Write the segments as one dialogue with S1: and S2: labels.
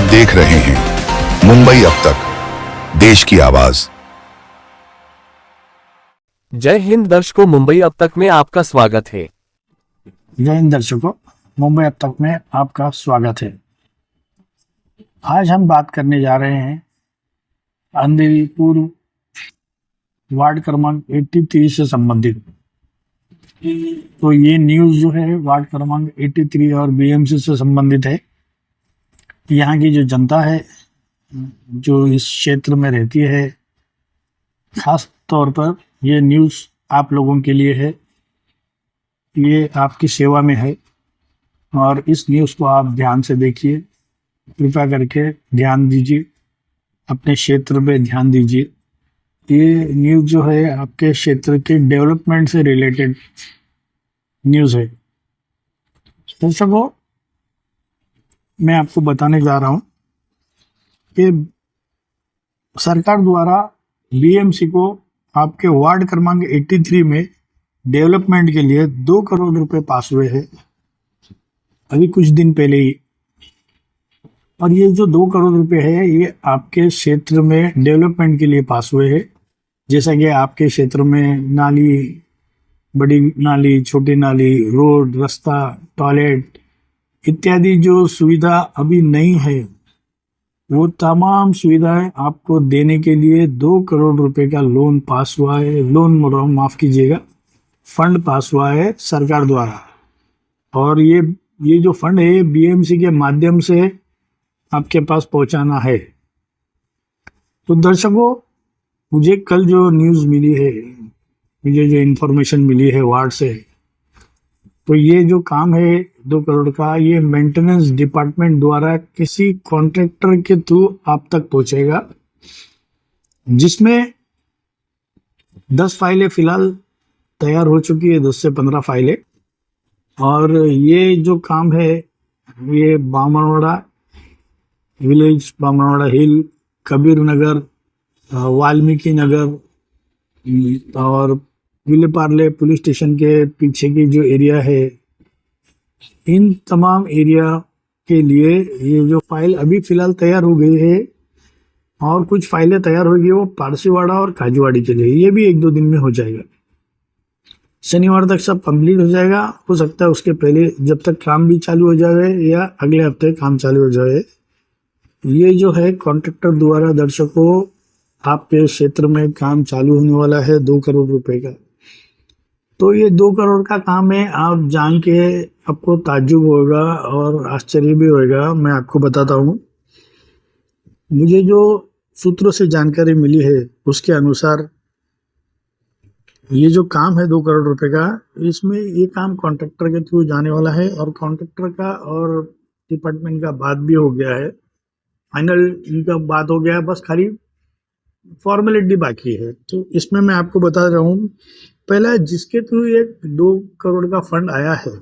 S1: आप देख रहे हैं मुंबई अब तक, देश की आवाज।
S2: जय हिंद दर्शकों, मुंबई अब तक में आपका स्वागत है।
S3: जय हिंद दर्शकों, मुंबई अब तक में आपका स्वागत है। आज हम बात करने जा रहे हैं अंधेरी पूर्व वार्ड क्रमांक 83 से संबंधित। तो ये न्यूज़ जो है वार्ड क्रमांक 83 और बीएमसी से संबंधित है। यहाँ की जो जनता है जो इस क्षेत्र में रहती है, खास तौर पर ये न्यूज़ आप लोगों के लिए है, ये आपकी सेवा में है और इस न्यूज़ को आप ध्यान से देखिए, कृपया करके ध्यान दीजिए, अपने क्षेत्र में ध्यान दीजिए। ये न्यूज़ जो है आपके क्षेत्र के डेवलपमेंट से रिलेटेड न्यूज़ है। दर्शकों, मैं आपको बताने जा रहा हूँ कि सरकार द्वारा बीएमसी को आपके वार्ड क्रमांक 83 में डेवलपमेंट के लिए 2 करोड़ रुपए पास हुए हैं अभी कुछ दिन पहले ही। और ये जो 2 करोड़ रुपए है ये आपके क्षेत्र में डेवलपमेंट के लिए पास हुए हैं। जैसा कि आपके क्षेत्र में नाली, बड़ी नाली, छोटी नाली, रोड, रास्ता, टॉयलेट इत्यादि जो सुविधा अभी नहीं है, वो तमाम सुविधाएं आपको देने के लिए 2 करोड़ रुपए का लोन पास हुआ है। लोन माफ कीजिएगा, फंड पास हुआ है सरकार द्वारा। और ये जो फंड है बीएमसी के माध्यम से आपके पास पहुंचाना है। तो दर्शकों, मुझे कल जो न्यूज़ मिली है, मुझे जो इन्फॉर्मेशन मिली है वार्ड से, तो ये जो काम है 2 करोड़ का, ये मेंटेनेंस डिपार्टमेंट द्वारा किसी कॉन्ट्रैक्टर के थ्रू आप तक पहुंचेगा, जिसमें 10 फाइलें फिलहाल तैयार हो चुकी है, 10 से 15 फाइलें। और ये जो काम है ये बामनवाड़ा विलेज, बामनवाड़ा हिल, कबीर नगर, वाल्मीकि नगर और विलेपार्ले पुलिस स्टेशन के पीछे की जो एरिया है, इन तमाम एरिया के लिए ये जो फाइल अभी फिलहाल तैयार हो गई है और कुछ फाइलें तैयार होगी वो पारसीवाड़ा और काजूवाड़ी के लिए, ये भी 1-2 दिन में हो जाएगा। शनिवार तक सब कंप्लीट हो जाएगा। हो सकता है उसके पहले जब तक काम भी चालू हो जाए या अगले हफ्ते काम चालू हो जाए। ये जो है कॉन्ट्रैक्टर द्वारा दर्शकों आपके क्षेत्र में काम चालू होने वाला है 2 करोड़ रुपए का। तो ये 2 करोड़ का काम है, आप जान के आपको ताज्जुब होगा और आश्चर्य भी होगा। मैं आपको बताता हूँ, मुझे जो सूत्रों से जानकारी मिली है उसके अनुसार ये जो काम है 2 करोड़ रुपए का, इसमें ये काम कॉन्ट्रैक्टर के थ्रू जाने वाला है और कॉन्ट्रैक्टर का और डिपार्टमेंट का बात भी हो गया है, फाइनल इनका बात हो गया है, बस खाली फॉर्मेलिटी बाकी है। तो इसमें मैं आपको बता रहा हूँ, पहला जिसके थ्रू ये 2 करोड़ का फंड आया है,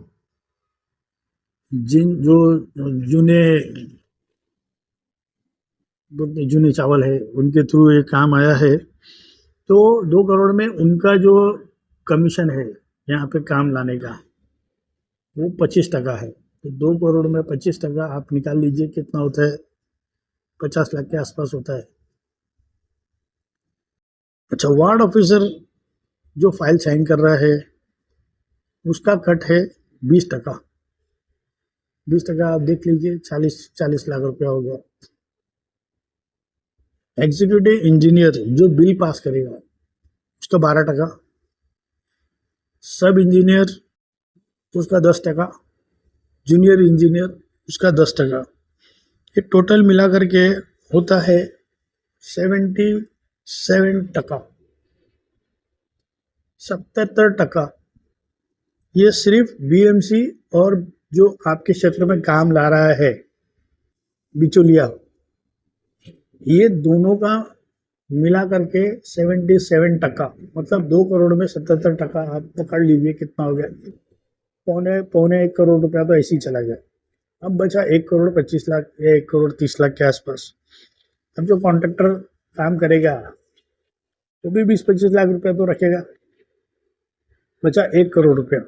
S3: जिन जो जूने चावल है उनके थ्रू ये काम आया है, तो 2 करोड़ में उनका जो कमीशन है यहाँ पे काम लाने का वो 25% है। तो 2 करोड़ में 25% आप निकाल लीजिए कितना होता है, 50 लाख के आसपास होता है। अच्छा, वार्ड ऑफिसर जो फाइल साइन कर रहा है उसका कट है 20%। 20% आप देख लीजिए, 40 लाख रुपया हो गया। एग्जीक्यूटिव इंजीनियर जो बिल पास करेगा उसका 12%, सब इंजीनियर उसका 10%, जूनियर इंजीनियर उसका 10%। ये टोटल मिला करके होता है 77%। 77% ये सिर्फ बीएमसी और जो आपके क्षेत्र में काम ला रहा है बिचौलिया, ये दोनों का मिला करके 77%, मतलब 2 करोड़ में 77% आप पकड़ लीजिए कितना हो गया, पौने 1 करोड़ रुपया तो ऐसे ही चला गया। अब बचा 1 करोड़ 25 लाख या 1 करोड़ 30 लाख के आसपास। अब जो कॉन्ट्रैक्टर काम करेगा तो भी 20-25 लाख रुपया तो रखेगा, बचा 1 करोड़ रुपया।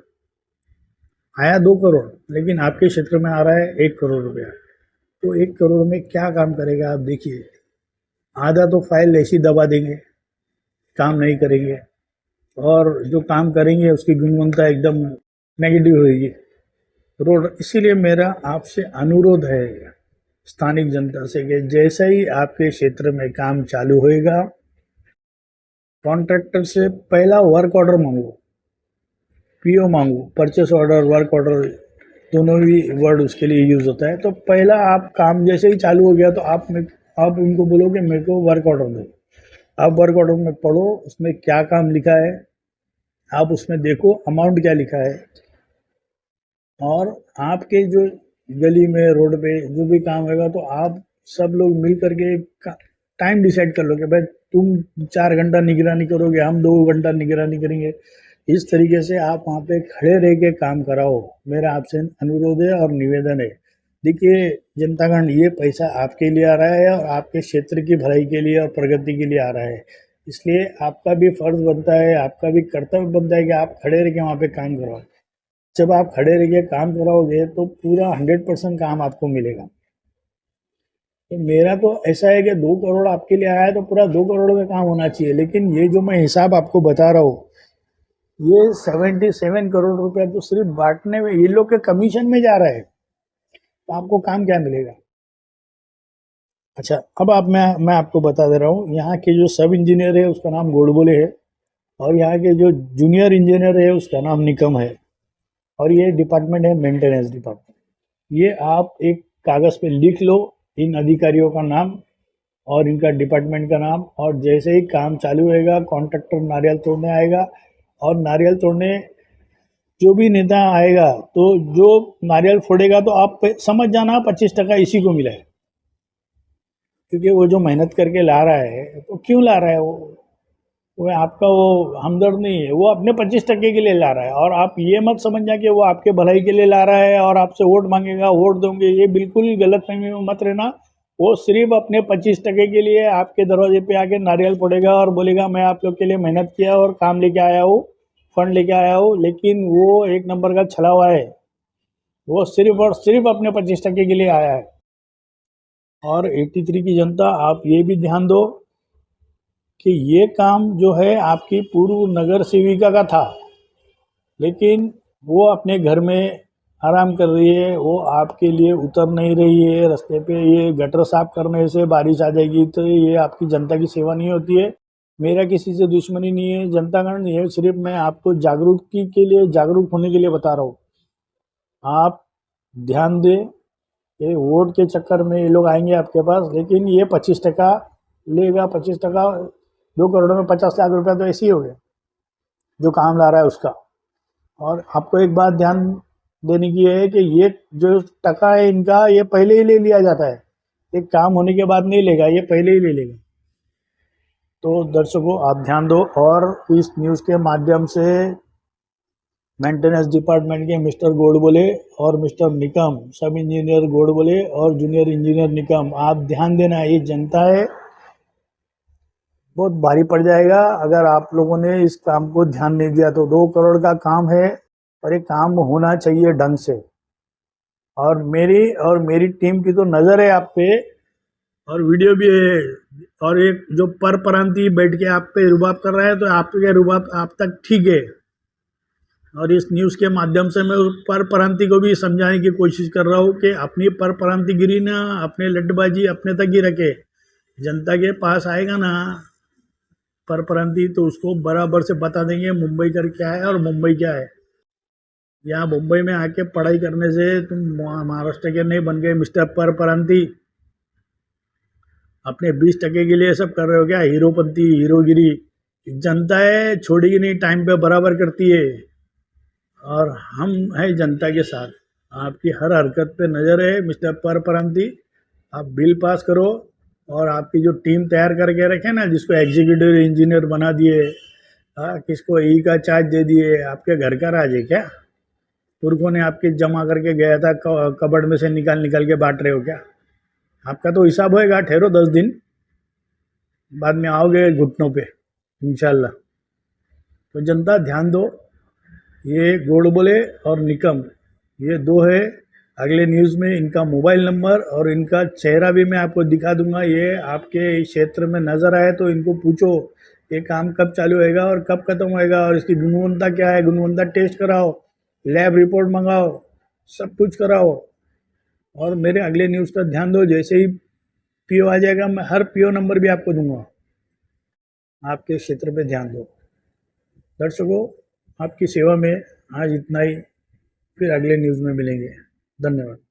S3: आया 2 करोड़, लेकिन आपके क्षेत्र में आ रहा है 1 करोड़ रुपया। तो 1 करोड़ में क्या काम करेगा आप देखिए। आधा तो फाइल ऐसी दबा देंगे, काम नहीं करेंगे, और जो काम करेंगे उसकी गुणवत्ता एकदम नेगेटिव होगी रोड। इसीलिए मेरा आपसे अनुरोध है स्थानिक जनता से कि जैसे ही आपके क्षेत्र में काम चालू होएगा, कॉन्ट्रैक्टर से पहला वर्क ऑर्डर मांगो, पीओ मांगो। परचेस ऑर्डर, वर्क ऑर्डर दोनों ही वर्ड उसके लिए यूज़ होता है। तो पहला आप काम जैसे ही चालू हो गया तो आप उनको बोलो कि मेरे को वर्क ऑर्डर दो। आप वर्क ऑर्डर में पढ़ो उसमें क्या काम लिखा है, आप उसमें देखो अमाउंट क्या लिखा है, और आपके जो गली में रोड पे जो भी काम होगा तो आप सब लोग मिल करके टाइम डिसाइड कर लो कि भाई तुम 4 घंटा निगरानी करोगे, हम 2 घंटा निगरानी करेंगे। इस तरीके से आप वहाँ पे खड़े रह के काम कराओ। मेरा आपसे अनुरोध है और निवेदन है। देखिए जनतागण, ये पैसा आपके लिए आ रहा है और आपके क्षेत्र की भलाई के लिए और प्रगति के लिए आ रहा है, इसलिए आपका भी फर्ज बनता है, आपका भी कर्तव्य बनता है कि आप खड़े रह के वहाँ पे काम कराओ। जब आप खड़े रह के काम कराओगे तो पूरा 100% काम आपको मिलेगा। तो मेरा तो ऐसा है कि 2 करोड़ आपके लिए आया है तो पूरा 2 करोड़ का काम होना चाहिए, लेकिन ये जो मैं हिसाब आपको बता रहा हूँ, ये 77 करोड़ रुपया तो सिर्फ बांटने में, ये लोग के कमीशन में जा रहा है, तो आपको काम क्या मिलेगा। अच्छा, अब मैं आपको बता दे रहा हूँ, यहाँ के जो सब इंजीनियर है उसका नाम गोडबोले है, और यहाँ के जो जूनियर इंजीनियर है उसका नाम निकम है, और ये डिपार्टमेंट है मेंटेनेंस डिपार्टमेंट। ये आप एक कागज़ पे लिख लो इन अधिकारियों का नाम और इनका डिपार्टमेंट का नाम, और जैसे ही काम चालू होएगा कॉन्ट्रैक्टर नारियल तोड़ने आएगा, और नारियल तोड़ने जो भी नेता आएगा तो जो नारियल फोड़ेगा तो आप समझ जाना 25% इसी को मिला है, क्योंकि वो जो मेहनत करके ला रहा है तो क्यों ला रहा है, वो आपका वो हमदर्द नहीं है, वो अपने 25% के लिए ला रहा है। और आप ये मत समझना कि वो आपके भलाई के लिए ला रहा है और आपसे वोट मांगेगा, वोट दोगे, ये बिल्कुल गलतफहमी में मत रहना। वो सिर्फ अपने 25% के लिए आपके दरवाजे पे आके नारियल फोड़ेगा और बोलेगा मैं आप लोग के लिए मेहनत किया और काम लेके आया हूँ, फंड लेके आया हूँ, लेकिन वो 1 नंबर का छलावा है। वो सिर्फ और सिर्फ अपने 25% के लिए आया है। और 83 की जनता, आप ये भी ध्यान दो कि ये काम जो है आपकी पूर्व नगर सेविका का था, लेकिन वो अपने घर में आराम कर रही है, वो आपके लिए उतर नहीं रही है रास्ते पे। ये गटर साफ करने से बारिश आ जाएगी तो ये आपकी जनता की सेवा नहीं होती है। मेरा किसी से दुश्मनी नहीं है जनतागण, ये सिर्फ मैं आपको जागरूकता के लिए, जागरूक होने के लिए बता रहा हूँ। आप ध्यान दें, ये वोट के चक्कर में ये लोग आएंगे आपके पास, लेकिन ये 25% लेगा। 25%, 2 करोड़ में 50 लाख रुपया तो ऐसे ही हो गया जो काम ला रहा है उसका। और आपको एक बात ध्यान देने की है कि ये जो टका है इनका, ये पहले ही ले लिया जाता है, एक काम होने के बाद नहीं लेगा, ये पहले ही ले लेगा। तो दर्शकों आप ध्यान दो, और इस न्यूज़ के माध्यम से मेंटेनेंस डिपार्टमेंट के मिस्टर गोडबोले और मिस्टर निकम, सब इंजीनियर गोडबोले और जूनियर इंजीनियर निकम, आप ध्यान देना, ये जनता है, बहुत भारी पड़ जाएगा अगर आप लोगों ने इस काम को ध्यान नहीं दिया तो। 2 करोड़ का काम है और ये काम होना चाहिए ढंग से। और मेरी टीम की तो नज़र है आप पे, और वीडियो भी है। और एक जो पर प्रांतीय बैठ के आप पे रुबाब कर रहा है तो आपके रुबाब आप तक ठीक है, और इस न्यूज़ के माध्यम से मैं पर प्रांतीय को भी समझाने की कोशिश कर रहा हूँ कि अपनी पर प्रांतीयगिरी ना, अपने लड्डबाजी अपने तक ही रखे। जनता के पास आएगा ना पर प्रांतीय तो उसको बराबर से बता देंगे मुंबई कर क्या है और मुंबई क्या है। यहाँ मुंबई में आके पढ़ाई करने से तुम महाराष्ट्र के नहीं बन गए मिस्टर पर प्रांतीय। अपने 20% के लिए सब कर रहे हो क्या, हीरोपंती, हीरोगिरी। जनता है छोड़ेगी नहीं, टाइम पे बराबर करती है, और हम हैं जनता के साथ। आपकी हर हरकत पे नज़र है मिस्टर पर प्रांतीय। आप बिल पास करो, और आपकी जो टीम तैयार करके रखे ना, जिसको एग्जीक्यूटिव इंजीनियर बना दिए, किसको ई का चार्ज दे दिए, आपके घर का राज है क्या? पुरखों ने आपके जमा करके गया था, कबड़ में से निकाल के बांट रहे हो क्या? आपका तो हिसाब होएगा, ठहरो 10 दिन बाद में आओगे घुटनों पे इंशाल्लाह। तो जनता ध्यान दो, ये गोडबोले और निकम, ये दो है अगले न्यूज़ में इनका मोबाइल नंबर और इनका चेहरा भी मैं आपको दिखा दूंगा। ये आपके क्षेत्र में नज़र आए तो इनको पूछो ये काम कब चालू होएगा और कब खत्म होएगा और इसकी गुणवत्ता क्या है, गुणवत्ता टेस्ट कराओ, लैब रिपोर्ट मंगाओ, सब कुछ कराओ। और मेरे अगले न्यूज़ का ध्यान दो, जैसे ही पीओ आ जाएगा मैं हर पीओ नंबर भी आपको दूंगा। आपके क्षेत्र पे ध्यान दो। दर्शकों, आपकी सेवा में आज इतना ही, फिर अगले न्यूज़ में मिलेंगे। धन्यवाद।